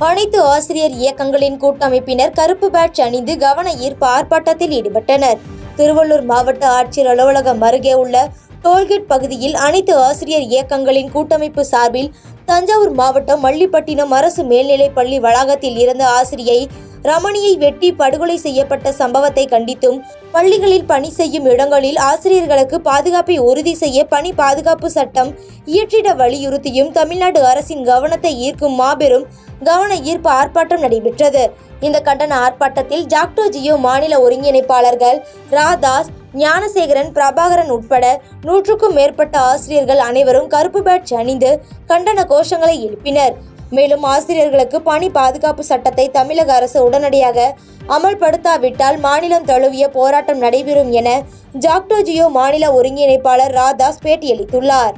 அனைத்து ஆசிரியர் இயக்கங்களின் கூட்டமைப்பினர் கருப்பு பேட்ஜ் அணிந்து கவன ஈர்ப்பு ஆர்ப்பாட்டத்தில் ஈடுபட்டனர். திருவள்ளூர் மாவட்ட ஆட்சியர் அலுவலகம் அருகே உள்ள டோல்கேட் பகுதியில் அனைத்து ஆசிரியர் இயக்கங்களின் கூட்டமைப்பு சார்பில் தஞ்சாவூர் மாவட்டம் மல்லிப்பட்டினம் அரசு மேல்நிலைப் பள்ளி வளாகத்தில் இருந்த ஆசிரியை ரமணியை வெட்டி படுகொலை செய்யப்பட்ட சம்பவத்தை கண்டித்தும், பள்ளிகளில் பணி செய்யும் இடங்களில் ஆசிரியர்களுக்கு பாதுகாப்பை உறுதி செய்ய பணி பாதுகாப்பு சட்டம் இயற்றிட வலியுறுத்தியும் தமிழ்நாடு அரசின் கவனத்தை ஈர்க்கும் மாபெரும் கவன ஈர்ப்பு ஆர்ப்பாட்டம் நடைபெற்றது. இந்த கண்டன ஆர்ப்பாட்டத்தில் ஜாக்டோ ஜியோ மாநில ஒருங்கிணைப்பாளர்கள் ராதாஸ், ஞானசேகரன், பிரபாகரன் உட்பட 100க்கும் மேற்பட்ட ஆசிரியர்கள் அனைவரும் கருப்பு பேட்ஜ் அணிந்து கண்டன கோஷங்களை எழுப்பினர். மேலும் ஆசிரியர்களுக்கு பணி பாதுகாப்பு சட்டத்தை தமிழக அரசு உடனடியாக அமல்படுத்தாவிட்டால் மாநிலம் தழுவிய போராட்டம் நடைபெறும் என ஜாக்டோ ஜியோ மாநில ஒருங்கிணைப்பாளர் ராதாஸ் பேட்டியளித்துள்ளார்.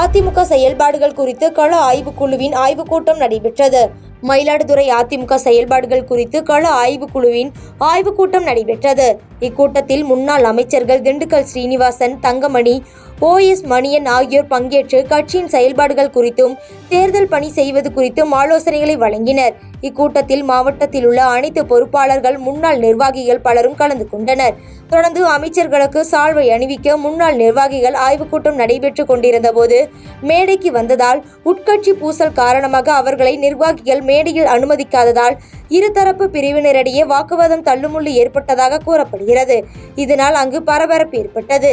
அதிமுக செயல்பாடுகள் குறித்து கள ஆய்வுக்குழுவின் ஆய்வுக்கூட்டம் நடைபெற்றது. மயிலாடுதுறை அதிமுக செயல்பாடுகள் குறித்து கள ஆய்வுக்குழுவின் ஆய்வுக்கூட்டம் நடைபெற்றது. இக்கூட்டத்தில் முன்னாள் அமைச்சர்கள் திண்டுக்கல் ஸ்ரீனிவாசன், தங்கமணி, OS மணியன் ஆகியோர் பங்கேற்று கட்சியின் செயல்பாடுகள் குறித்தும் தேர்தல் பணி செய்வது குறித்தும் ஆலோசனைகளை வழங்கினர். இக்கூட்டத்தில் மாவட்டத்தில் உள்ள அனைத்து பொறுப்பாளர்கள், முன்னாள் நிர்வாகிகள் பலரும் கலந்து கொண்டனர். தொடர்ந்து அமைச்சர்களுக்கு சால்வை அணிவிக்க முன்னாள் நிர்வாகிகள் ஆய்வுக்கூட்டம் நடைபெற்று கொண்டிருந்த போது மேடைக்கு வந்ததால் உட்கட்சி பூசல் காரணமாக அவர்களை நிர்வாகிகள் மேடையில் அனுமதிக்காததால் இருதரப்பு பிரிவினரிடையே வாக்குவாதம் தள்ளுமுள்ளு ஏற்பட்டதாக கூறப்படுகிறது. இதனால் அங்கு பரபரப்பு ஏற்பட்டது.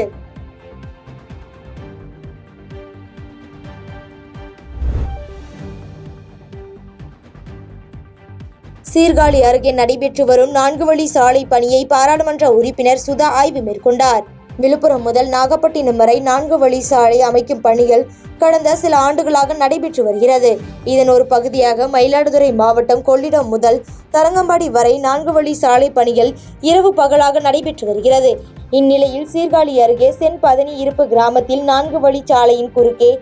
சீர்காழி அருகே நடைபெற்று வரும் 4 வழி சாலை பணியை பாராளுமன்ற உறுப்பினர் சுதா ஆய்வு மேற்கொண்டார். விழுப்புரம் முதல் நாகப்பட்டினம் வரை 4 வழி சாலை அமைக்கும் பணிகள் கடந்த சில ஆண்டுகளாக நடைபெற்று வருகிறது. இதன் ஒரு பகுதியாக மயிலாடுதுறை மாவட்டம் கொள்ளிடம் முதல் தரங்கம்பாடி வரை 4 வழி சாலை பணிகள் இரவு பகலாக நடைபெற்று வருகிறது. இந்நிலையில் சீர்காழி அருகே சென்பதனி இருப்பு கிராமத்தில் 4 வழி சாலையின் குறுக்கே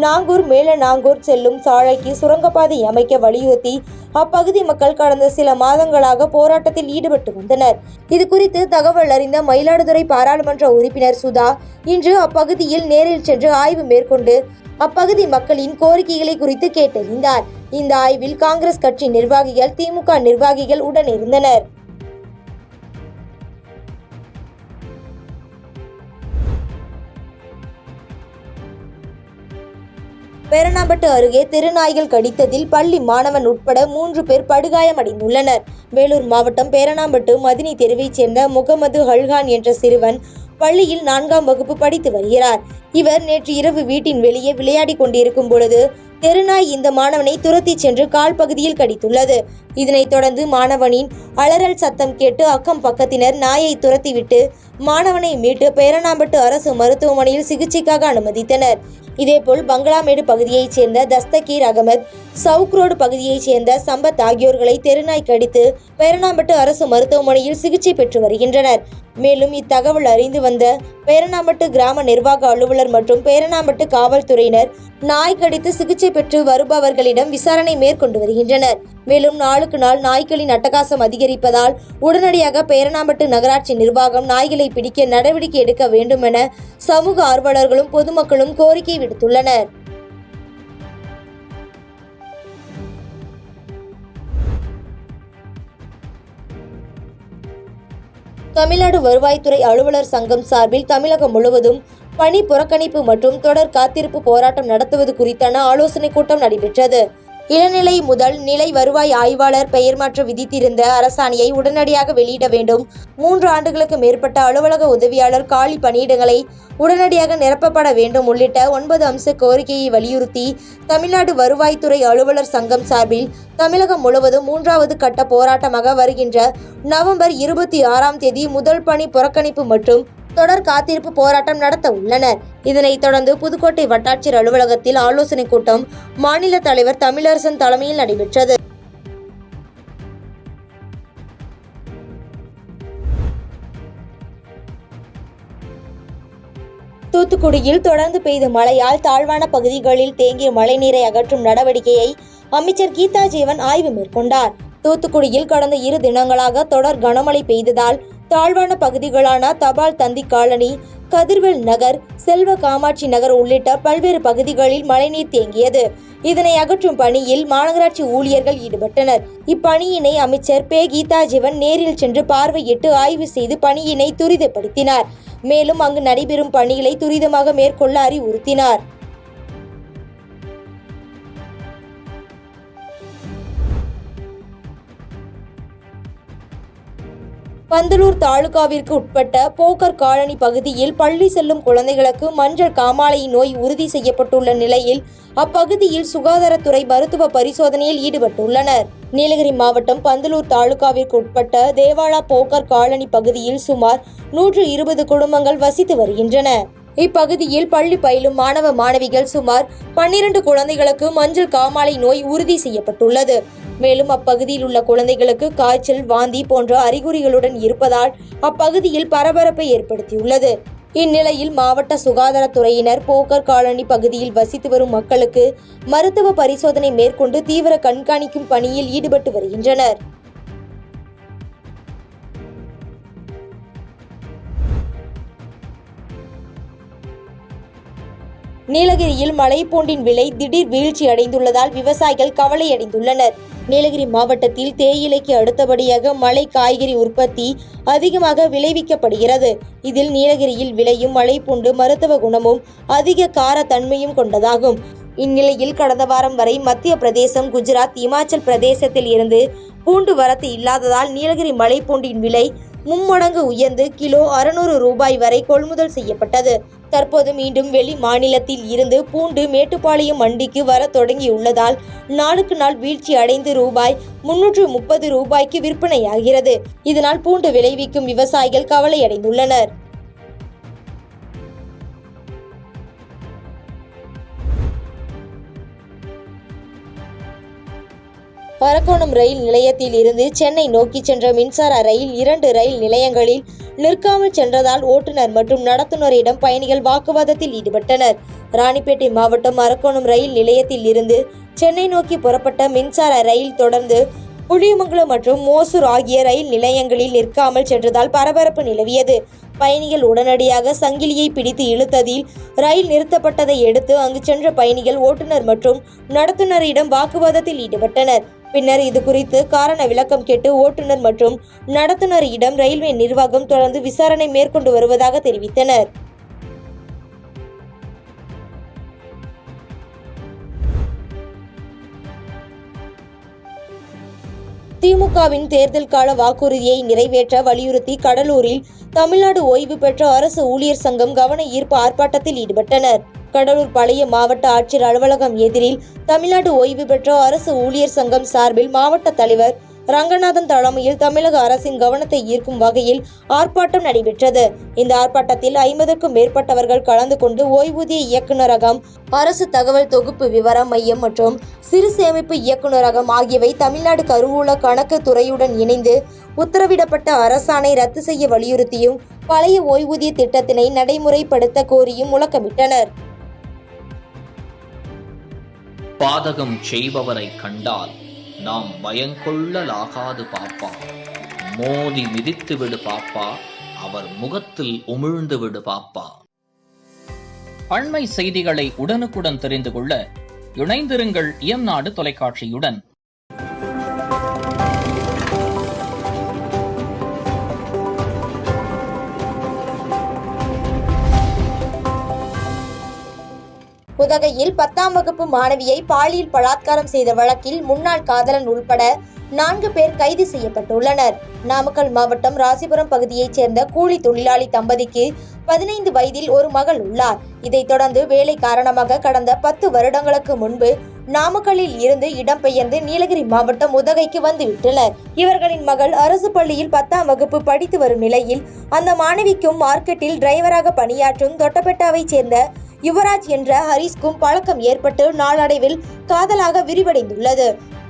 நாங்கூர் மேலநாங்கூர் செல்லும் சாலைக்கு சுரங்கப்பாதை அமைக்க வலியுறுத்தி அப்பகுதி மக்கள் கடந்த சில மாதங்களாக போராட்டத்தில் ஈடுபட்டு வந்தனர். இது குறித்து தகவல் அறிந்த மயிலாடுதுறை பாராளுமன்ற உறுப்பினர் சுதா இன்று அப்பகுதியில் நேரில் சென்று ஆய்வு மேற்கொண்டு அப்பகுதி மக்களின் கோரிக்கைகளை குறித்து கேட்டறிந்தார். இந்த ஆய்வில் காங்கிரஸ் கட்சி நிர்வாகிகள், திமுக நிர்வாகிகள் உடன் இருந்தனர். பேரணாம்பட்டு அருகே தெருநாய்கள் கடித்ததில் பள்ளி மாணவன் உட்பட 3 பேர் படுகாயமடைந்துள்ளனர். வேலூர் மாவட்டம் பேரணாம்பட்டு மதினி தெருவைச் சேர்ந்த முகமது ஹல்கான் என்ற சிறுவன் பள்ளியில் 4ஆம் வகுப்பு படித்து வருகிறார். இவர் நேற்று இரவு வீட்டின் வெளியே விளையாடி கொண்டிருக்கும் பொழுது தெருநாய் இந்த மாணவனை துரத்தி சென்று கால் பகுதியில் கடித்துள்ளது. இதனைத் தொடர்ந்து மாணவனின் அலறல் சத்தம் கேட்டு அக்கம் பக்கத்தினர் நாயை துரத்திவிட்டு மாணவனை மீட்டு பேரணாம்பட்டு அரசு மருத்துவமனையில் சிகிச்சைக்காக அனுமதித்தனர். இதேபோல் பங்களாமேடு பகுதியைச் சேர்ந்த தஸ்தகீர் அகமது, சவுக் ரோடு பகுதியைச் சேர்ந்த சம்பத் ஆகியோர்களை தெருநாய் கடித்து பேரணாம்பட்டு அரசு மருத்துவமனையில் சிகிச்சை பெற்று வருகின்றனர். மேலும் இத்தகவல் அறிந்து வந்த பேரணாம்பட்டு கிராம நிர்வாக அலுவலர் மற்றும் பேரணாம்பட்டு காவல்துறையினர் நாய் கடித்து சிகிச்சை பெற்று வருபவர்களிடம் விசாரணை மேற்கொண்டு வருகின்றனர். மேலும் நாளுக்கு நாள் நாய்களின் அட்டகாசம் அதிகரிப்பதால் உடனடியாக பேரணாம்பட்டு நகராட்சி நிர்வாகம் நாய்களை பிடிக்க நடவடிக்கை எடுக்க வேண்டும் என சமூக ஆர்வலர்களும் பொதுமக்களும் கோரிக்கை விடுத்துள்ளனர். தமிழ்நாடு வருவாய்த்துறை அலுவலர் சங்கம் சார்பில் தமிழகம் முழுவதும் பணி புறக்கணிப்பு மற்றும் தொடர் காத்திருப்பு போராட்டம் நடத்துவது குறித்தான ஆலோசனை கூட்டம் நடைபெற்றது. இளநிலை முதல் நிலை வருவாய் ஆய்வாளர் பெயர் மாற்றம் விதித்திருந்த அரசாணையை உடனடியாக வெளியிட வேண்டும். 3 ஆண்டுகளுக்கு மேற்பட்ட அலுவலக உதவியாளர் காலி பணியிடங்களை உடனடியாக நிரப்பப்பட வேண்டும் உள்ளிட்ட 9 அம்ச கோரிக்கையை வலியுறுத்தி தமிழ்நாடு வருவாய்த்துறை அலுவலர் சங்கம் சார்பில் தமிழகம் முழுவதும் 3வது கட்ட போராட்டமாக வருகின்ற நவம்பர் 26ஆம் தேதி முதல் பணி புறக்கணிப்பு மற்றும் தொடர் காத்திருப்பு போராட்டம் நடத்த உள்ளனர். இதனைத் தொடர்ந்து புதுக்கோட்டை வட்டாட்சியர் அலுவலகத்தில் ஆலோசனை கூட்டம் மாநில தலைவர் தமிழரசன் தலைமையில் நடைபெற்றது. தூத்துக்குடியில் தொடர்ந்து பெய்த மழையால் தாழ்வான பகுதிகளில் தேங்கிய மழைநீரை அகற்றும் நடவடிக்கையை அமைச்சர் கீதா ஜீவன் ஆய்வு மேற்கொண்டார். தூத்துக்குடியில் கடந்த 2 தினங்களாக தொடர் கனமழை பெய்ததால் தாழ்வான பகுதிகளான தபால் தந்தி காலனி, கதிர்வேல் நகர், செல்வ காமாட்சி நகர் உள்ளிட்ட பல்வேறு பகுதிகளில் மழைநீர் தேங்கியது. இதனை அகற்றும் பணியில் மாநகராட்சி ஊழியர்கள் ஈடுபட்டனர். இப்பணியினை அமைச்சர் கீதா ஜீவன் நேரில் சென்று பார்வையிட்டு ஆய்வு செய்து பணியினை துரிதப்படுத்தினார். மேலும் அங்கு நடைபெறும் பணிகளை துரிதமாக மேற்கொள்ள அறிவுறுத்தினார். பந்தலூர் தாலுகாவிற்கு உட்பட்ட போக்கர் காலனி பகுதியில் பள்ளி செல்லும் குழந்தைகளுக்கு மஞ்சள் காமாலை நோய் உறுதி செய்யப்பட்டுள்ள நிலையில் அப்பகுதியில் சுகாதாரத்துறை மருத்துவ பரிசோதனையில் ஈடுபட்டுள்ளனர். நீலகிரி மாவட்டம் பந்தலூர் தாலுகாவிற்கு உட்பட்ட தேவாலா போக்கர் காலனி பகுதியில் சுமார் 120 குடும்பங்கள் வசித்து வருகின்றன. இப்பகுதியில் பள்ளி பயிலும் மாணவ மாணவிகள் சுமார் 12 குழந்தைகளுக்கு மஞ்சள் காமாலை நோய் உறுதி செய்யப்பட்டுள்ளது. மேலும் அப்பகுதியில் உள்ள குழந்தைகளுக்கு காய்ச்சல், வாந்தி போன்ற அறிகுறிகளுடன் இருப்பதால் அப்பகுதியில் பரபரப்பை ஏற்படுத்தியுள்ளது. இந்நிலையில் மாவட்ட சுகாதாரத்துறையினர் போக்கர் காலனி பகுதியில் வசித்து வரும் மக்களுக்கு மருத்துவ பரிசோதனை மேற்கொண்டு தீவிர கண்காணிக்கும் பணியில் ஈடுபட்டு வருகின்றனர். நீலகிரியில் மலைப்பூண்டின் விலை திடீர் வீழ்ச்சி அடைந்துள்ளதால் விவசாயிகள் கவலையடைந்துள்ளனர். நீலகிரி மாவட்டத்தில் தேயிலைக்கு அடுத்தபடியாக மலை காய்கறி உற்பத்தி அதிகமாக விளைவிக்கப்படுகிறது. இதில் நீலகிரியில் விளையும் மலைப்பூண்டு மருத்துவ குணமும் அதிக கார தன்மையும் கொண்டதாகும். இந்நிலையில் கடந்த வாரம் வரை மத்திய பிரதேசம், குஜராத், இமாச்சல் பிரதேசத்தில் இருந்து பூண்டு வரத்து இல்லாததால் நீலகிரி மலைப்பூண்டின் விலை மும்மடங்கு உயர்ந்து கிலோ 600 ரூபாய் வரை கொள்முதல் செய்யப்பட்டது. தற்போது மீண்டும் வெளி மாநிலத்தில் இருந்து பூண்டு மேட்டுப்பாளையம் மண்டிக்கு வர தொடங்கியுள்ளதால் நாளுக்கு நாள் வீழ்ச்சி அடைந்து ரூபாய் 330 ரூபாய்க்கு விற்பனையாகிறது. இதனால் பூண்டு விளைவிக்கும் விவசாயிகள் கவலையடைந்துள்ளனர். அரக்கோணம் ரயில் நிலையத்தில் இருந்து சென்னை நோக்கி சென்ற மின்சார ரயில் 2 ரயில் நிலையங்களில் நிற்காமல் சென்றதால் ஓட்டுநர் மற்றும் நடத்துனரிடம் பயணிகள் வாக்குவாதத்தில் ஈடுபட்டனர். ராணிப்பேட்டை மாவட்டம் அரக்கோணம் ரயில் நிலையத்தில் இருந்து சென்னை நோக்கி புறப்பட்ட மின்சார ரயில் தொடர்ந்து புளியமங்கலம் மற்றும் மோசூர் ஆகிய ரயில் நிலையங்களில் நிற்காமல் சென்றதால் பரபரப்பு நிலவியது. பயணிகள் உடனடியாக சங்கிலியை பிடித்து இழுத்ததில் ரயில் நிறுத்தப்பட்டதை அடுத்து அங்கு சென்ற பயணிகள் ஓட்டுநர் மற்றும் நடத்துனரிடம் வாக்குவாதத்தில் ஈடுபட்டனர். பின்னர் இது குறித்து காரண விளக்கம் கேட்டு ஓட்டுநர் மற்றும் நடத்துனரிடம் ரயில்வே நிர்வாகம் தொடர்ந்து விசாரணை மேற்கொண்டு வருவதாக தெரிவித்தனர். திமுகவின் தேர்தல் கால வாக்குறுதியை நிறைவேற்ற வலியுறுத்தி கடலூரில் தமிழ்நாடு ஓய்வு பெற்ற அரசு ஊழியர் சங்கம் கவன ஈர்ப்பு ஆர்ப்பாட்டத்தில் ஈடுபட்டனர். கடலூர் பழைய மாவட்ட ஆட்சியர் அலுவலகம் எதிரில் தமிழ்நாடு ஓய்வு பெற்ற அரசு ஊழியர் சங்கம் சார்பில் மாவட்ட தலைவர் ரங்கநாதன் தலைமையில் தமிழக அரசின் கவனத்தை ஈர்க்கும் வகையில் ஆர்ப்பாட்டம் நடைபெற்றது. இந்த ஆர்ப்பாட்டத்தில் 50க்கும் மேற்பட்டவர்கள் கலந்து கொண்டு ஓய்வூதிய இயக்குநரகம், அரசு தகவல் தொகுப்பு விவர மையம் மற்றும் சிறு சேமிப்பு இயக்குநரகம் ஆகியவை தமிழ்நாடு கருவூல கணக்கு துறையுடன் இணைந்து உத்தரவிடப்பட்ட அரசாணை ரத்து செய்ய வலியுறுத்தியும் பழைய ஓய்வூதிய திட்டத்தினை நடைமுறைப்படுத்த கோரியும் முழக்கமிட்டனர். பாதகம் செய்பவரை கண்டால் நாம் பயங்கொள்ளலாகாது பாப்பா, மோதி மிதித்து விடு பாப்பா, அவர் முகத்தில் உமிழ்ந்து விடு பாப்பா. அண்மை செய்திகளை உடனுக்குடன் தெரிந்து கொள்ள இணைந்திருங்கள் இயம்நாடு தொலைக்காட்சியுடன். உதகையில் 10ஆம் வகுப்பு மாணவியை பாலியல் பலாத்காரம் செய்த வழக்கில் முன்னாள் காதலன் உள்பட 4 பேர் கைது செய்யப்பட்டுள்ளனர். நாமக்கல் மாவட்டம் ராசிபுரம் பகுதியைச் சேர்ந்த கூலி தொழிலாளி தம்பதிக்கு 15 வயதில் ஒரு மகள் உள்ளார். இதைத் தொடர்ந்து வேலை காரணமாக கடந்த 10 வருடங்களுக்கு முன்பு நாமக்கல்லில் இருந்து இடம்பெயர்ந்து நீலகிரி மாவட்டம் உதகைக்கு வந்துவிட்டனர். இவர்களின் மகள் அரசு பள்ளியில் 10ஆம் வகுப்பு படித்து வரும் நிலையில் அந்த மாணவிக்கும் மார்க்கெட்டில் டிரைவராக பணியாற்றும் தொட்டபெட்டாவைச் சேர்ந்த யுவராஜ் என்ற ஹரிஸ்க்கும் பழக்கம் ஏற்பட்டு நாளடைவில் காதலாக விரிவடைந்துள்ளது.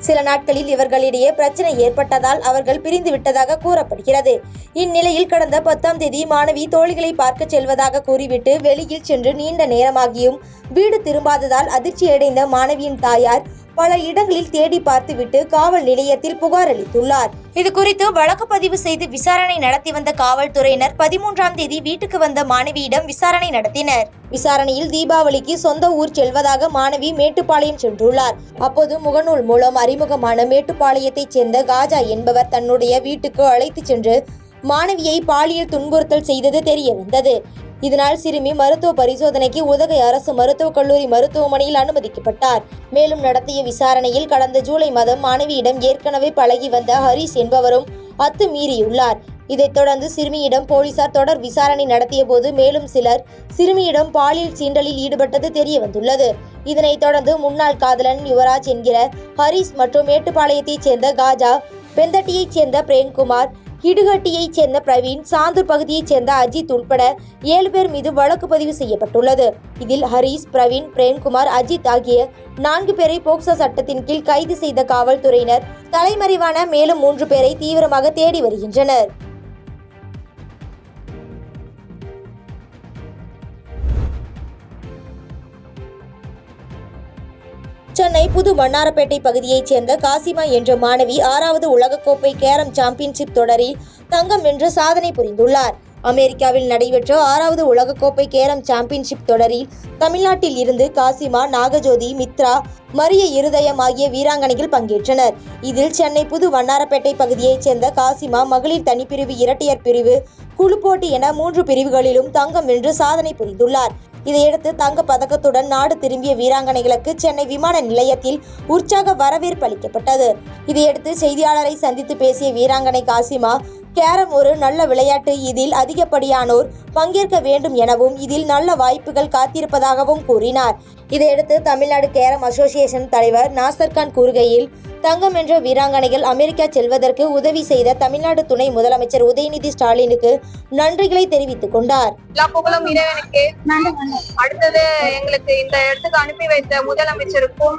சில நாட்களில் இவர்களிடையே பிரச்சனை ஏற்பட்டதால் அவர்கள் பிரிந்து விட்டதாக கூறப்படுகிறது. இந்நிலையில் கடந்த 10ஆம் தேதி மாணவி தோழிகளை பார்க்க செல்வதாக கூறிவிட்டு வெளியில் சென்று நீண்ட நேரமாகியும் வீடு திரும்பாததால் அதிர்ச்சியடைந்த மாணவியின் தாயார் பல இடங்களில் தேடி பார்த்துவிட்டு காவல் நிலையத்தில் புகார் அளித்துள்ளார். இது குறித்து வழக்கு பதிவு செய்து விசாரணை நடத்தி வந்த காவல்துறையினர் 13ஆம் தேதி வீட்டுக்கு வந்த மாணவியிடம் விசாரணை நடத்தினர். விசாரணையில் தீபாவளிக்கு சொந்த ஊர் செல்வதாக மாணவி மேட்டுப்பாளையம் சென்றுள்ளார். அப்போது முகநூல் மூலம் அறிமுகமான மேட்டுப்பாளையத்தைச் சேர்ந்த காஜா என்பவர் தன்னுடைய வீட்டுக்கு அழைத்து சென்று மாணவியை பாலியல் துன்புறுத்தல் செய்தது தெரிய வந்தது. இதனால் சிறுமி மருத்துவ பரிசோதனைக்கு உதகை அரசு மருத்துவக் கல்லூரி மருத்துவமனையில் அனுமதிக்கப்பட்டார். மேலும் நடத்திய விசாரணையில் கடந்த ஜூலை மாதம் மாணவியிடம் ஏற்கனவே பழகி வந்த ஹரிஸ் என்பவரும் அத்துமீறியுள்ளார். இதைத் தொடர்ந்து சிறுமியிடம் போலீசார் தொடர் விசாரணை நடத்திய போது மேலும் சிலர் சிறுமியிடம் பாலியல் சீண்டலில் ஈடுபட்டது தெரிய வந்துள்ளது. இதனைத் தொடர்ந்து முன்னாள் காதலன் யுவராஜ் என்கிற ஹரிஸ் மற்றும் மேட்டுப்பாளையத்தைச் சேர்ந்த காஜா, பெந்தட்டியைச் சேர்ந்த பிரேம்குமார், இடுகட்டியைச் சேர்ந்த பிரவீன், சாந்தூர் பகுதியைச் சேர்ந்த அஜித் உட்பட 7 பேர் மீது வழக்கு பதிவு செய்யப்பட்டுள்ளது. இதில் ஹரிஸ், பிரவீன், பிரேம்குமார், அஜித் ஆகிய 4 பேரை போக்சோ சட்டத்தின் கீழ் கைது செய்த காவல்துறையினர் தலைமறைவான மேலும் 3 பேரை தீவிரமாக தேடி வருகின்றனர். சென்னை புது வண்ணாரப்பேட்டை பகுதியைச் சேர்ந்த காசிமா என்ற மாணவி 6வது உலகக்கோப்பை கேரம் சாம்பியன்ஷிப் தொடரில் தங்கம் வென்று சாதனை புரிந்துள்ளார். அமெரிக்காவில் நடைபெற்ற 6வது உலகக்கோப்பை கேரம் சாம்பியன்ஷிப் தொடரில் தமிழ்நாட்டில் இருந்து காசிமா, நாகஜோதி, மித்ரா, மரிய இருதயம் ஆகிய வீராங்கனைகள் பங்கேற்றனர். இதில் சென்னை புது வண்ணாரப்பேட்டை பகுதியைச் சேர்ந்த காசிமா மகளிர் தனிப்பிரிவு, இரட்டையர் பிரிவு, குழு போட்டி என 3 பிரிவுகளிலும் தங்கம் வென்று சாதனை புரிந்துள்ளார். இதையடுத்து தங்க பதக்கத்துடன் நாடு திரும்பிய வீராங்கனைகளுக்கு சென்னை விமான நிலையத்தில் உற்சாக வரவேற்பு அளிக்கப்பட்டது. இதையடுத்து செய்தியாளரை சந்தித்து பேசிய வீராங்கனை காசிமா, கேரம் ஒரு நல்ல விளையாட்டு, இதில் அதிகப்படியானோர் பங்கேற்க வேண்டும் எனவும் இதில் நல்ல வாய்ப்புகள் காத்திருப்பதாகவும் கூறினார். இதையடுத்து தமிழ்நாடு கேரம் அசோசியேஷன் தலைவர் நாசர்கான் கூறுகையில், தங்கம் வென்ற வீராங்கனைகள் அமெரிக்கா செல்வதற்கு உதவி செய்த தமிழ்நாடு துணை முதலமைச்சர் உதயநிதி ஸ்டாலினுக்கு நன்றிகளை தெரிவித்துக் கொண்டார். எல்லா புகழும் இறைவனுக்கு. அடுத்தது எங்களுக்கு இந்த இடத்துக்கு அனுப்பி வைத்த முதலமைச்சருக்கும்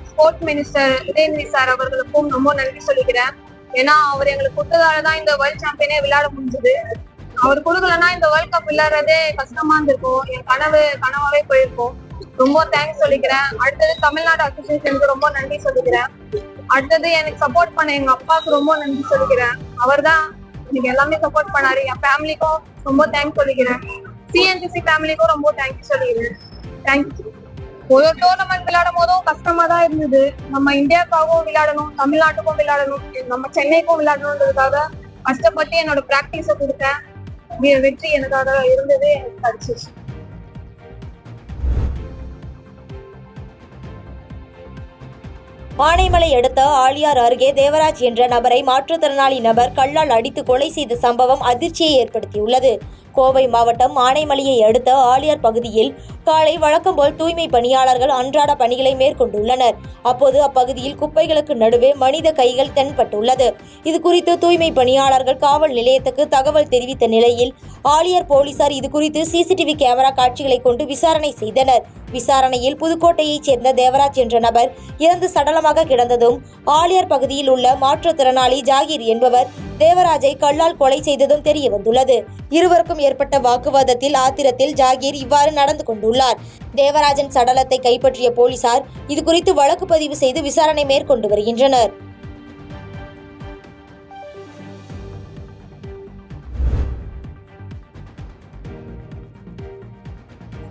ஸ்போர்ட்ஸ் மினிஸ்டர் உதயநிதி சார் அவர்களுக்கும் ரொம்ப நன்றி சொல்லிக்கிறேன். ஏன்னா அவர் எங்களுக்கு கொடுத்ததாலதான் இந்த வேர்ல்ட் சாம்பியனே விளையாட முடிஞ்சது. அவர் கொடுக்கலன்னா இந்த வேர்ல்ட் கப் விளையாடுறதே கஷ்டமா இருந்திருக்கும். என் கனவாவே போயிருக்கும். ரொம்ப தேங்க்ஸ் சொல்லிக்கிறேன். அடுத்தது தமிழ்நாடு அசோசியேஷனுக்கு ரொம்ப நன்றி சொல்லிக்கிறேன். அடுத்தது எனக்கு சப்போர்ட் பண்ண எங்க அப்பாவுக்கு ரொம்ப நன்றி சொல்லிக்கிறேன். அவர் தான் எனக்கு எல்லாமே சப்போர்ட் பண்ணாரு. என் ஃபேமிலிக்கும் ரொம்ப தேங்க்ஸ் சொல்லிக்கிறேன். சிஎன்சிசி ஃபேமிலிக்கும் ரொம்ப தேங்க்ஸ் சொல்லிக்கிறேன். தேங்க்யூ. ஒரு டோர்னமெண்ட் விளையாடும் போதும் கஷ்டமா தான் இருந்தது. நம்ம இந்தியாவுக்காகவும் விளையாடணும், தமிழ்நாட்டுக்கும் விளையாடணும், நம்ம சென்னைக்கும் விளையாடணுன்றதுக்காக கஷ்டப்பட்டு என்னோட பிராக்டிஸை கொடுத்தேன். வெற்றி எனக்காக இருந்தது, எனக்கு கிடைச்சிச்சு. ஆனைமலை அடுத்த ஆழியார் அருகே தேவராஜ் என்ற நபரை மாற்றுத்திறனாளி நபர் கல்லால் அடித்து கொலை செய்த சம்பவம் அதிர்ச்சியை ஏற்படுத்தியுள்ளது. கோவை மாவட்டம் ஆனைமலையை அடுத்த ஆழியார் பகுதியில் காலை வழக்கம்போல் தூய்மை பணியாளர்கள் அன்றாட பணிகளை மேற்கொண்டுள்ளனர். அப்போது அப்பகுதியில் குப்பைகளுக்கு நடுவே மனித கைகள் தென்பட்டுள்ளது. இது குறித்து தூய்மை பணியாளர்கள் காவல் நிலையத்துக்கு தகவல் தெரிவித்த நிலையில் ஆழியார் போலீசார் இது குறித்து சிசிடிவி கேமரா காட்சிகளை கொண்டு விசாரணை செய்தனர். விசாரணையில் புதுக்கோட்டையைச் சேர்ந்த தேவராஜ் என்ற நபர் இறந்து சடலமாக கிடந்ததும் ஆழியார் பகுதியில் உள்ள மாற்றுத்திறனாளி ஜாகீர் என்பவர் தேவராஜை கல்லால் கொலை செய்ததும் தெரிய வந்துள்ளது. இருவருக்கும் ஏற்பட்ட வாக்குவாதத்தில் ஆத்திரத்தில் ஜாகீர் இவ்வாறு நடந்து கொண்டுள்ளார். தேவராஜன் சடலத்தை கைப்பற்றிய போலீசார் இது குறித்து வழக்கு பதிவு செய்து விசாரணை மேற்கொண்டு வருகின்றனர்.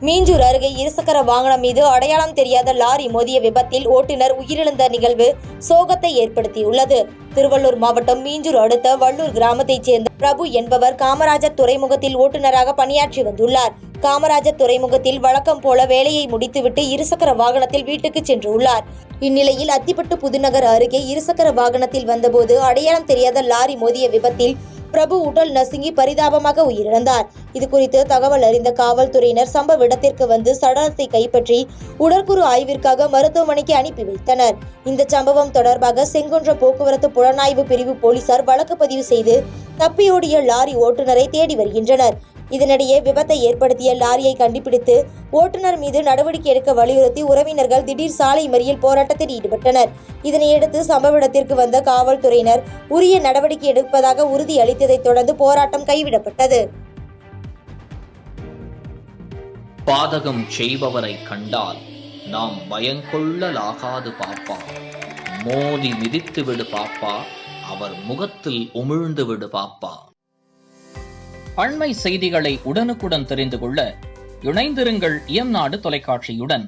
மீஞ்சூர் அருகே இருசக்கர வாகனம் மீது அடையாளம் தெரியாத லாரி மோதிய விபத்தில் ஓட்டுநர் உயிரிழந்த நிகழ்வு சோகத்தை ஏற்படுத்தியுள்ளது. திருவள்ளூர் மாவட்டம் மீஞ்சூர் அடுத்த வள்ளூர் கிராமத்தைச் சேர்ந்த பிரபு என்பவர் காமராஜர் துறைமுகத்தில் ஓட்டுநராக பணியாற்றி வந்துள்ளார். காமராஜர் துறைமுகத்தில் வழக்கம் போல வேலையை முடித்துவிட்டு இருசக்கர வாகனத்தில் வீட்டுக்கு சென்றுள்ளார். இந்நிலையில் அத்திப்பட்டு புதுநகர் அருகே இருசக்கர வாகனத்தில் வந்தபோது அடையாளம் தெரியாத லாரி மோதிய விபத்தில் பிரபு உடல் நசுங்கி பரிதாபமாக உயிரிழந்தார். இது குறித்து தகவல் அறிந்த காவல்துறையினர் சம்பவ இடத்திற்கு வந்து சடலத்தை கைப்பற்றி உடற்கூறு ஆய்விற்காக மருத்துவமனைக்கு அனுப்பி வைத்தனர். இந்த சம்பவம் தொடர்பாக செங்குன்றம் போக்குவரத்து புலனாய்வு பிரிவு போலீசார் வழக்கு பதிவு செய்து தப்பியோடிய லாரி ஓட்டுநரை தேடி வருகின்றனர். இதனிடையே விபத்தை ஏற்படுத்திய லாரியை கண்டுபிடித்து ஓட்டுநர் மீது நடவடிக்கை எடுக்க வலியுறுத்தி உறவினர்கள் திடீர் சாலை மறியல் போராட்டத்தில் ஈடுபட்டனர். இதனையடுத்து சம்பவ இடத்திற்கு வந்த காவல்துறையினர் உரிய நடவடிக்கை எடுப்பதாக உறுதி அளித்ததைத் தொடர்ந்து போராட்டம் கைவிடப்பட்டது. பாதகம் செய்பவரை கண்டால் நாம் பயங்கொள்ளலாகாது பாப்பா. மோதி மிதித்து விடு பாப்பா, அவர் முகத்தில் உமிழ்ந்து விடு பாப்பா. அண்மை செய்திகளை உடனுக்குடன் தெரிந்து கொள்ள இணைந்திருங்கள் இயம்நாடு தொலைக்காட்சியுடன்.